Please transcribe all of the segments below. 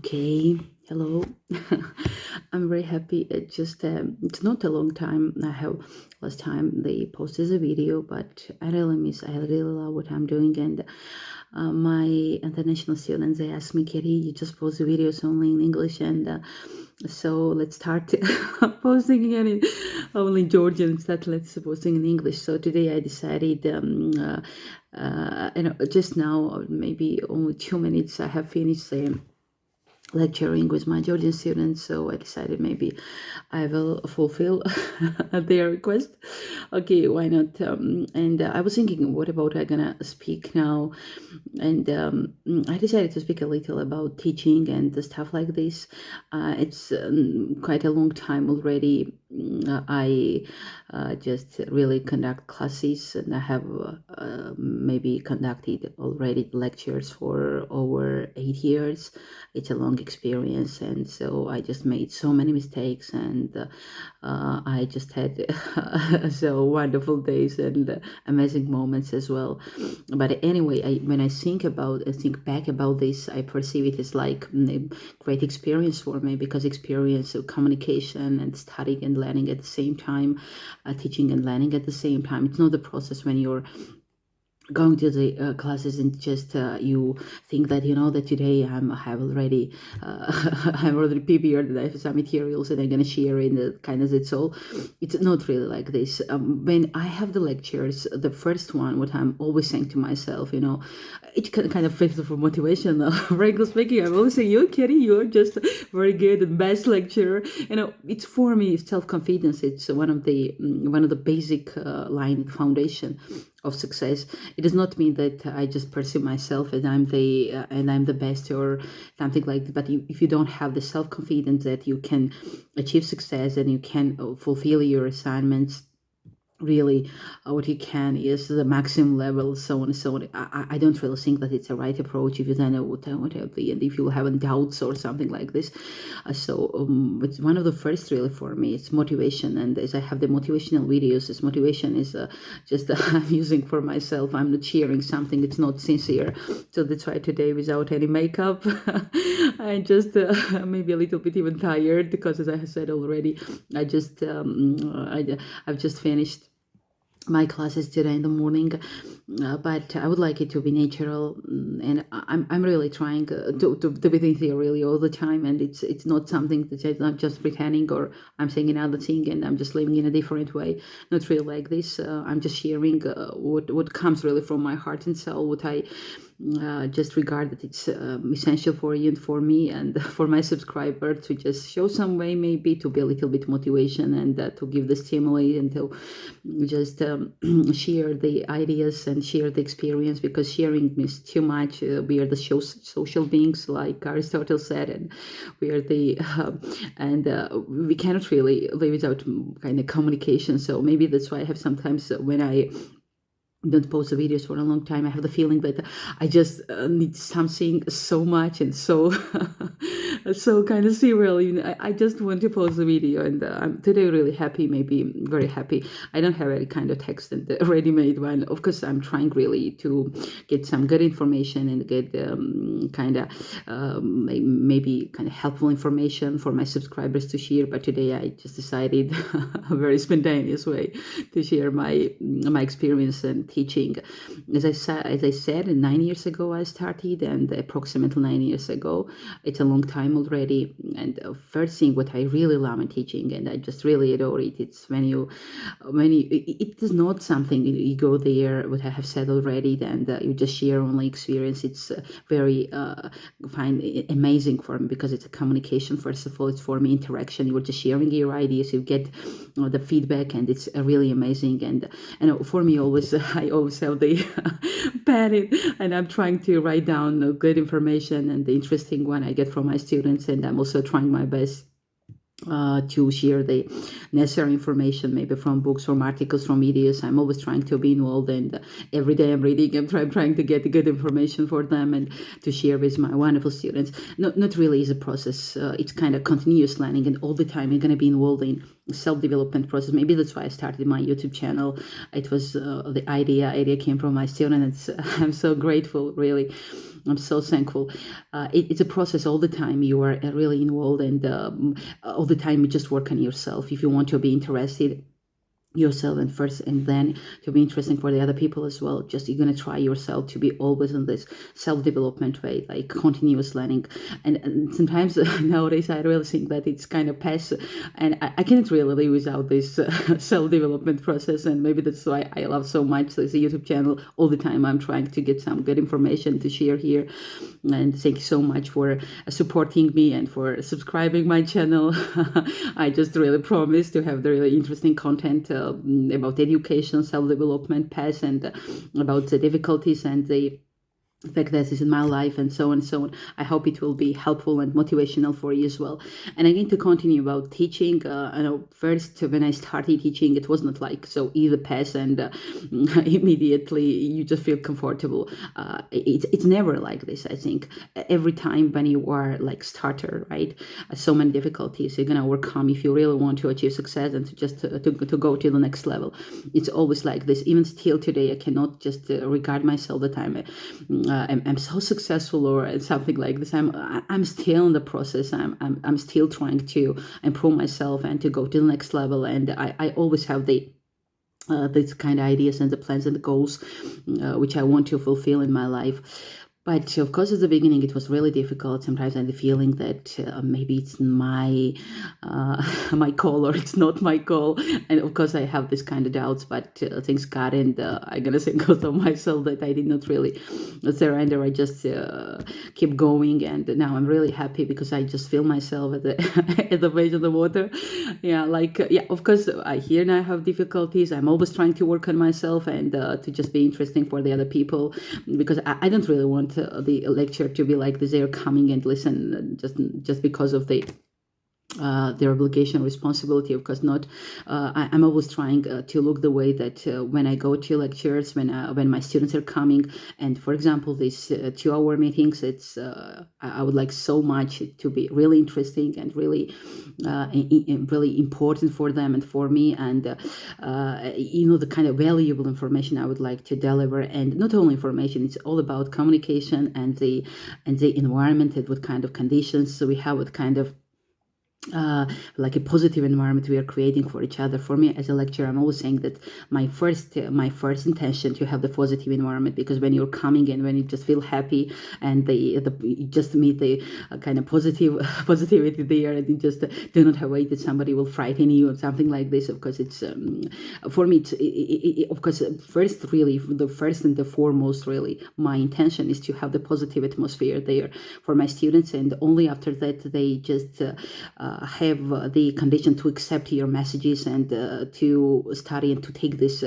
Okay, hello. I'm very happy. It's not a long time. I have last time they posted a video, but I really love what I'm doing. And my international students, they asked me, Katie, you just post the videos only in English. And so let's start posting again in only Georgian instead. Let's posting in English. So today I decided, just now, maybe only 2 minutes, I have finished the lecturing with my Georgian students, so I decided maybe I will fulfill their request. Okay, why not? And I was thinking, what about I gonna speak now? And I decided to speak a little about teaching and the stuff like this. It's quite a long time already. I just really conduct classes, and I have maybe conducted already lectures for over 8 years. It's a long experience, and so I just made so many mistakes, and I just had so wonderful days and amazing moments as well. But anyway, when I think back about this, I perceive it as like a great experience for me, because experience of communication and studying and learning at the same time, teaching and learning at the same time. It's not the process when you're going to the classes and just you think that that today I have already I'm already prepared, that I have some materials and I'm gonna share in the kind of it's all. It's not really like this. When I have the lectures, the first one, what I'm always saying to myself, it kind of fits for motivation. Frankly speaking, I'm always saying, you Katie, you're just very good and best lecturer. It's for me self-confidence. It's one of the basic line foundation of success. It does not mean that I just perceive myself as I'm the best or something like that. But if you don't have the self confidence that you can achieve success and you can fulfill your assignments, really what you can is the maximum level, so on and so on. I don't really think that it's a right approach if you don't know what have the, and if you have doubts or something like this. It's one of the first really for me, it's motivation. And as I have the motivational videos, this motivation is just I'm using for myself. I'm not sharing something, it's not sincere. So that's why today, without any makeup, I just maybe a little bit even tired, because as I said already, I've just finished my classes today in the morning, but I would like it to be natural, and I'm really trying to be sincere really all the time, and it's not something that I'm not just pretending or I'm saying another thing and I'm just living in a different way. Not really like this. I'm just sharing what comes really from my heart and soul, what I just regard that it's essential for you and for me and for my subscriber, to just show some way, maybe to be a little bit motivation, and to give the stimuli, and to just share the ideas and share the experience, because sharing is too much. We are the social beings, like Aristotle said, and we are we cannot really live without kind of communication. So maybe that's why I have sometimes, when I don't post the videos for a long time, I have the feeling that I just need something so much and so so kind of serial. I just want to post the video, and I'm today really happy, maybe very happy. I don't have any kind of text and ready-made one. Of course, I'm trying really to get some good information and get kind of maybe kind of helpful information for my subscribers to share. But today I just decided a very spontaneous way to share my experience and teaching. As I said, 9 years ago I started, and approximately 9 years ago, it's a long time already. And first thing, what I really love in teaching, and I just really adore it, it's it is not something you go there, what I have said already, and you just share only experience. It's very amazing for me, because it's a communication. First of all, it's for me interaction. You're just sharing your ideas, you get the feedback, and it's really amazing. And for me, always I always have the pen, and I'm trying to write down good information and the interesting one I get from my students, and I'm also trying my best to share the necessary information, maybe from books, from articles, from videos. I'm always trying to be involved, and every day I'm reading, I'm trying to get good information for them and to share with my wonderful students. Not really is a process. It's kind of continuous learning, and all the time you're going to be involved in self-development process. Maybe that's why I started my YouTube channel. It was the idea came from my students. I'm so grateful, really. I'm so thankful. It's a process all the time. You are really involved, and all the time you just work on yourself. If you want to be interested yourself and first, and then to be interesting for the other people as well, just you're going to try yourself to be always in this self-development way, like continuous learning. And sometimes nowadays I really think that it's kind of passive, and I cannot really live without this self-development process. And maybe that's why I love so much this YouTube channel. All the time I'm trying to get some good information to share here. And thank you so much for supporting me and for subscribing my channel. I just really promise to have the really interesting content about education, self-development, paths, and about the difficulties and the fact that is in my life, and so on and so on. I hope it will be helpful and motivational for you as well. And again, to continue about teaching, I know first when I started teaching, it was not like so easy pass and immediately you just feel comfortable. It's never like this. I think every time when you are like starter, right, so many difficulties you're gonna overcome if you really want to achieve success and to just to go to the next level. It's always like this. Even still today, I cannot just regard myself that I'm so successful or something like this. I'm still in the process. I'm still trying to improve myself and to go to the next level. And I always have these kind of ideas and the plans and the goals which I want to fulfill in my life. But of course, at the beginning, it was really difficult. Sometimes I had the feeling that maybe it's my my call or it's not my call. And of course, I have this kind of doubts. But thanks God, and I'm gonna thank also myself that I did not really surrender. I just keep going, and now I'm really happy because I just feel myself at the at the edge of the water. Yeah, like yeah. Of course, I here now have difficulties. I'm always trying to work on myself and to just be interesting for the other people, because I don't really want the lecture to be like this. They're coming and listen just because of their obligation, responsibility. Of course not. I'm always trying to look the way that when I go to lectures, when my students are coming, and for example, these 2-hour meetings, it's I would like so much to be really interesting and really really important for them and for me, and the kind of valuable information I would like to deliver. And not only information, it's all about communication and the environment and what kind of conditions we have, what kind of like a positive environment we are creating for each other. For me as a lecturer, I'm always saying that my first intention to have the positive environment, because when you're coming and when you just feel happy and you just meet the kind of positivity there, and you just do not have wait that somebody will frighten you or something like this. Of course, it's for me, of course, the first and the foremost, really, my intention is to have the positive atmosphere there for my students, and only after that they just have the condition to accept your messages and to study and to take this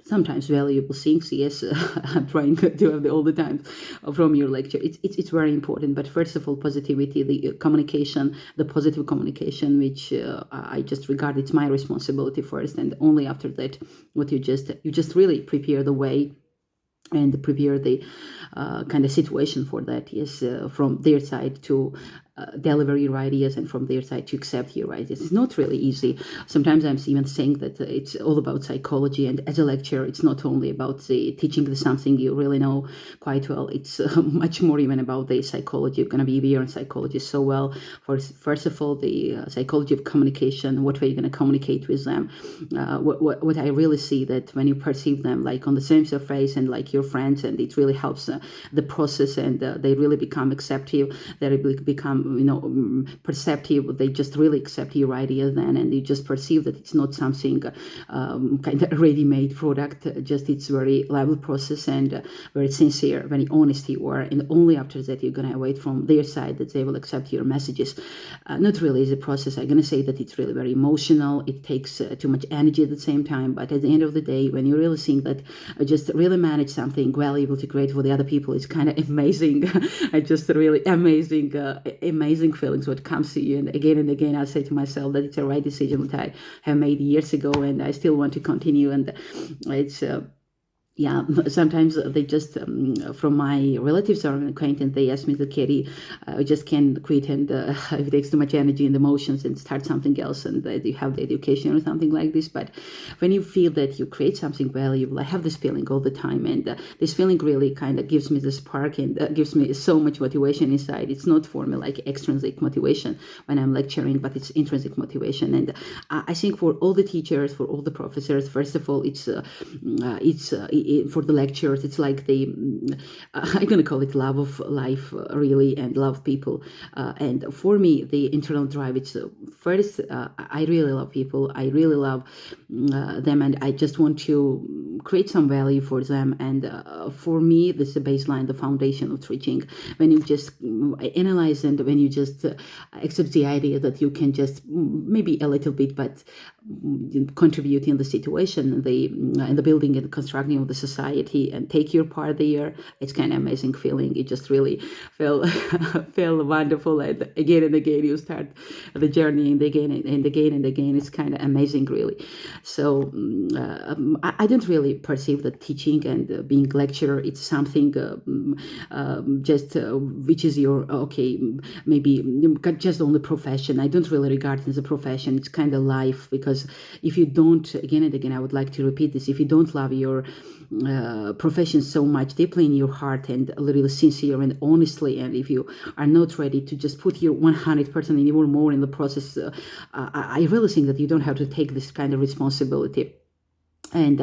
sometimes valuable things. Yes, I'm trying to have all the time from your lecture. It's very important. But first of all, positivity, the communication, the positive communication, which I just regard it's my responsibility first, and only after that, what you just really prepare the way and prepare the kind of situation for that. Yes, from their side to deliver your ideas, and from their side to accept your ideas. It's not really easy. Sometimes I'm even saying that it's all about psychology, and as a lecturer, it's not only about the teaching something you really know quite well. It's much more even about the psychology. You're going to be here in psychology so well. First of all, the psychology of communication, what way you're going to communicate with them. What I really see that when you perceive them like on the same surface and like your friends, and it really helps the process, and they really become acceptive. They really become perceptive. They just really accept your idea then, and you just perceive that it's not something kind of ready-made product. Just it's very lively process and very sincere, very honest you are, and only after that you're gonna wait from their side that they will accept your messages. Not really is a process. I'm gonna say that it's really very emotional. It takes too much energy at the same time, but at the end of the day, when you really think that just really manage something valuable to create for the other people, it's kind of amazing. Just really amazing feelings what comes to you. And again I say to myself that it's a right decision that I have made years ago, and I still want to continue. And it's yeah, sometimes they just from my relatives or acquaintance, they ask me, that Katie, I just can't quit, and it takes too much energy and emotions and start something else, and that you have the education or something like this. But when you feel that you create something valuable, I have this feeling all the time, and this feeling really kind of gives me the spark, and gives me so much motivation inside. It's not for me like extrinsic motivation when I'm lecturing, but it's intrinsic motivation. And I think for all the teachers, for all the professors, first of all, for the lecturers, it's like I'm gonna call it love of life, really, and love people. And for me, the internal drive, it's first, I really love people. I really love them, and I just want to create some value for them. And for me, this is the baseline, the foundation of teaching. When you just analyze, and when you just accept the idea that you can just maybe a little bit, but contribute in the situation, in the building and constructing of the society, and take your part there, it's kind of amazing feeling. It just really feel feel wonderful, and again you start the journey, and again and again and again. It's kind of amazing, really. So I don't really perceive that teaching and being lecturer, it's something just which is your okay, maybe just only profession. I don't really regard it as a profession. It's kind of life, because if you don't, again and again, I would like to repeat this, if you don't love your profession so much deeply in your heart, and a little sincere and honestly, and if you are not ready to just put your 100% and even more in the process, I really think that you don't have to take this kind of responsibility. And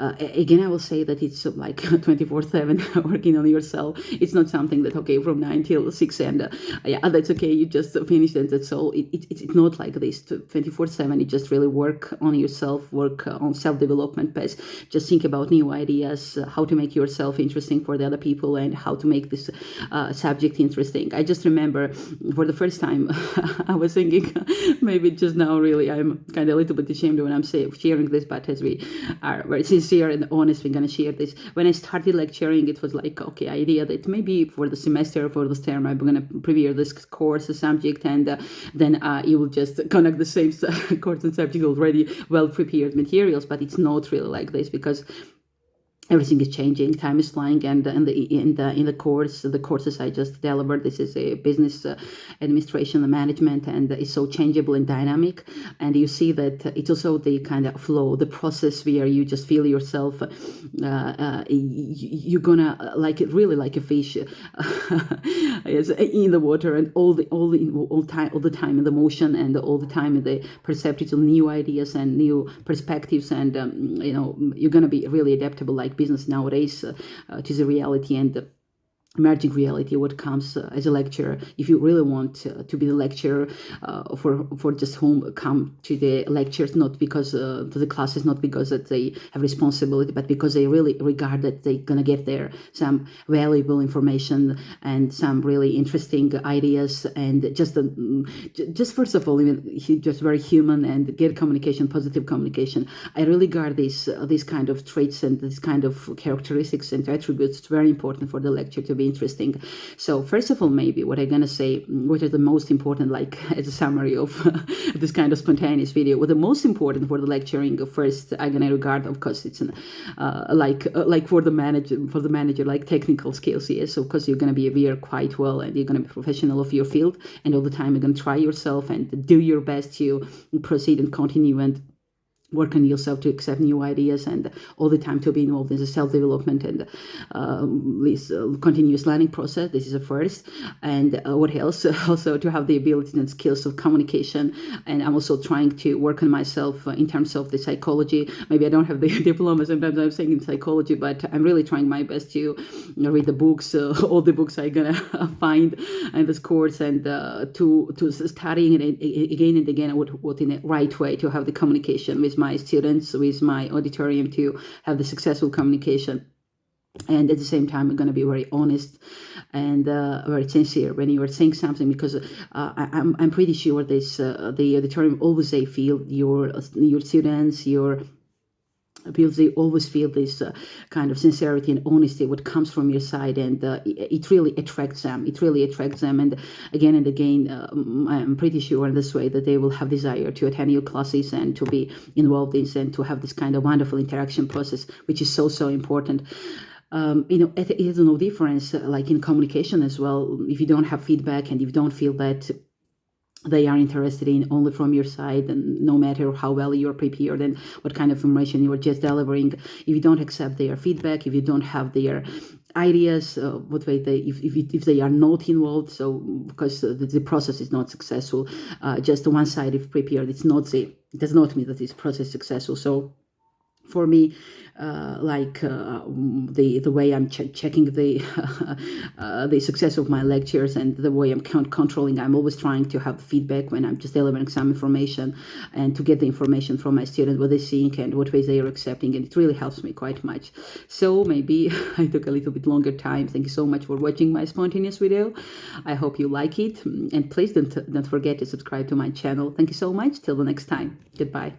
again, I will say that it's like 24/7 working on yourself. It's not something that, okay, from 9 till 6, and yeah, that's okay, you just finished and that's all. It's not like this 24/7. You just really work on yourself, work on self-development base. Just think about new ideas, how to make yourself interesting for the other people, and how to make this subject interesting. I just remember for the first time I was thinking, maybe just now, really, I'm kind of a little bit ashamed when I'm sharing this, but as we are very sincere and honest, we're going to share this. When I started lecturing, it was like, okay, idea that maybe for the semester, for this term, I'm going to prepare this course, subject, and then you will just conduct the same course and subject already well prepared materials. But it's not really like this, because everything is changing, time is flying, and in the courses I just delivered, this is a business administration and management, and it's so changeable and dynamic. And you see that it's also the kind of flow, the process where you just feel yourself, you're gonna like it really like a fish in the water, and all the time in the motion, and all the time in the perceptive of new ideas and new perspectives, and you're gonna be really adaptable, like business nowadays, to the reality and emerging reality, what comes as a lecturer. If you really want to be the lecturer, for just whom come to the lectures, not because to the classes, not because that they have responsibility, but because they really regard that they're gonna get there some valuable information and some really interesting ideas, and just first of all, even just very human, and get communication, positive communication. I really regard these kind of traits and this kind of characteristics and attributes. It's very important for the lecture to be interesting. So first of all, maybe what I'm gonna say, what are the most important, like as a summary of this kind of spontaneous video, what the most important for the lecturing, first I'm gonna regard, of course, it's like for the manager, like technical skills. Yes, of course, you're gonna be aware quite well, and you're gonna be professional of your field, and all the time you're gonna try yourself and do your best to proceed and continue and work on yourself to accept new ideas, and all the time to be involved in the self-development and this continuous learning process. This is the first. And what else? Also to have the ability and skills of communication. And I'm also trying to work on myself in terms of the psychology. Maybe I don't have the diploma, sometimes I'm saying in psychology, but I'm really trying my best to read the books, all the books I'm gonna find in this course, and to studying it again and again, what in the right way to have the communication with my students, with my auditorium, to have the successful communication. And at the same time, I'm going to be very honest and very sincere when you are saying something, because I'm pretty sure this the auditorium always they feel your students, your because they always feel this kind of sincerity and honesty what comes from your side, and it really attracts them. It really attracts them, and again, I'm pretty sure in this way that they will have desire to attend your classes and to be involved in and to have this kind of wonderful interaction process, which is so important. It is no difference like in communication as well. If you don't have feedback and if you don't feel that they are interested in only from your side, and no matter how well you're prepared and what kind of information you're just delivering, if you don't accept their feedback, if you don't have their ideas, what way they if they are not involved, so because the process is not successful, just one side if prepared, it does not mean that this process is successful. So for me, the way I'm checking the success of my lectures and the way I'm controlling, I'm always trying to have feedback when I'm just delivering some information, and to get the information from my students, what they think and what ways they are accepting, and it really helps me quite much. So maybe I took a little bit longer time. Thank you so much for watching my spontaneous video. I hope you like it, and please don't forget to subscribe to my channel. Thank you so much. Till the next time. Goodbye.